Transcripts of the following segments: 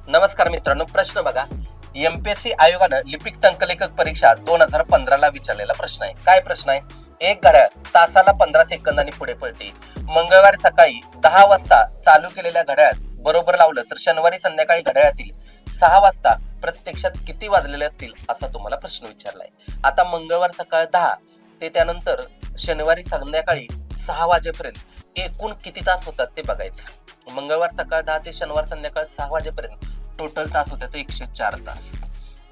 नमस्कार मित्रांनो, प्रश्न बघा. एमपीएससी आयोगानं लिपिक टंकलेखक परीक्षा 2015 ला विचारलेला प्रश्न आहे. काय प्रश्न आहे? एक घड्याळ तासाला 15 सेकंदांनी पुढे पळते. मंगळवारी सकाळी 10 वाजता चालू केलेल्या घड्याळात बरोबर लावलं तर शनिवारी संध्याकाळी घड्याळातील 6 वाजता प्रत्यक्षात किती वाजलेले असतील असा तुम्हाला प्रश्न विचारलाय. आता मंगळवार सकाळ 10 ते त्यानंतर शनिवारी संध्याकाळी 6 वाजेपर्यंत एकूण किती तास होतात ते बघायचं. मंगळवार सकाळ 10 ते शनिवार संध्याकाळ 6 वाजेपर्यंत टोटल तास होते ते 104 तास.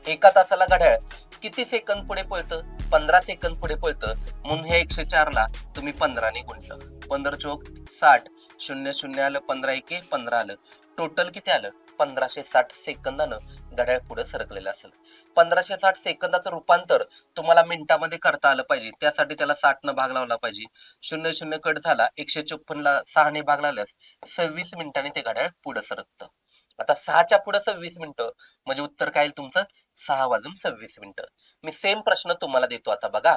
एका तासाला घड्याळ किती सेकंद पुढे पळतं? 15 सेकंद पुढे पळतं. म्हणून हे 104 ला तुम्ही 15 ने गुणलं. 15 चोक 60, 0 0 आलं, 15 एके 15 आलं. टोटल किती आलं? 1560 सेकंदानं घड्याळ पुढे सरकलेलं असेल. 1560 सेकंदाचं रूपांतर तुम्हाला मिनिटामध्ये करता आलं पाहिजे. त्यासाठी त्याला 60 न भाग लावला पाहिजे. 0 0 कट झाला. 154 ला 6 ने भाग लावल्यास 26 मिनिटांनी ते घड्याळ पुढे सरकतं. आता 6च्या पुढे 26 मिनिटं म्हणजे उत्तर काय येईल तुमचं? 6 वाजून 26 मिनिटं. मी सेम प्रश्न तुम्हाला देतो. आता बघा,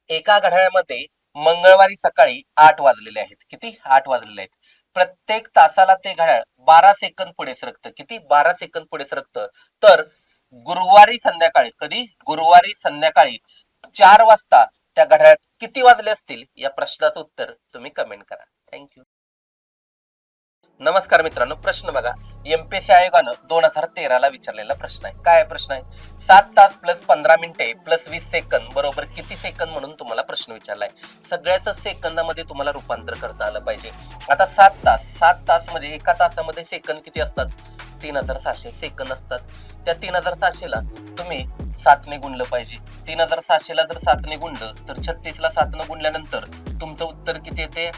एका घड्याळामध्ये मंगळवारी सकाळी 8 वाजलेले आहेत. किती? 8 वाजलेले आहेत. प्रत्येक तासाला ते घड्याळ 12 सेकंद पुढे सरकतं. किती? 12 सेकंद पुढे सरकतं. तर गुरुवारी संध्याकाळी, कधी? गुरुवारी संध्याकाळी 4 वाजता त्या घड्याळात किती वाजले असतील? या प्रश्नाचं उत्तर तुम्ही कमेंट करा. थँक्यू. नमस्कार मित्रांनो, प्रश्न बघा. एमपीएससी आयोगानं 2013 ला विचारलेला प्रश्न आहे. काय प्रश्न आहे? 7 तास प्लस 15 मिनिटे प्लस 20 सेकंद बरोबर किती सेकंद म्हणून तुम्हाला प्रश्न विचारलाय. सगळ्याच सेकंदामध्ये तुम्हाला रूपांतर करता आलं पाहिजे. आता 7 तास म्हणजे एका तासामध्ये सेकंद किती असतात? 3600 सेकंद असतात. त्या 3600 ला तुम्ही 7 ने गुणलं पाहिजे. 3600 ला जर 7 ने गुणलं तर 36 ला 7 ने गुणल्यानंतर तुमचं उत्तर किती येते?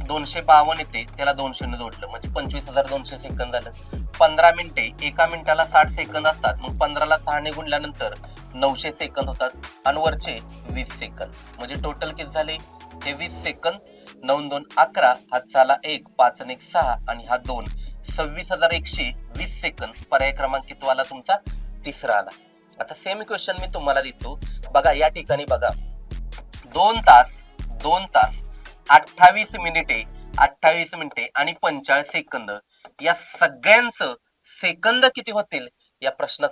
252 येते. त्याला 2 शून्य जोडलं म्हणजे 25,200 सेकंद आलं. 15 मिनिटे, एका मिनिटाला 60 सेकंद असतात. मग 15 ला 6 ने गुणल्यानंतर 900 सेकंद होतात आणि वरचे 20 सेकंद म्हणजे टोटल किती झाले? हे 20 सेकंद. 9 2 11, हातचाला 1, 5 आणि 1 6 आणि हा 2, 26,120 सेकंद. पर्याय क्रमांक किती आला तुमचा? तिसरा आला. आता सेम क्वेश्चन मी तुम्हाला देतो. बघा या ठिकाणी बघा, 2 तास 28 मिनिटे आणि 45 सेकंद या सगळ्यांचं सेकंद किती होतील या प्रश्नाचं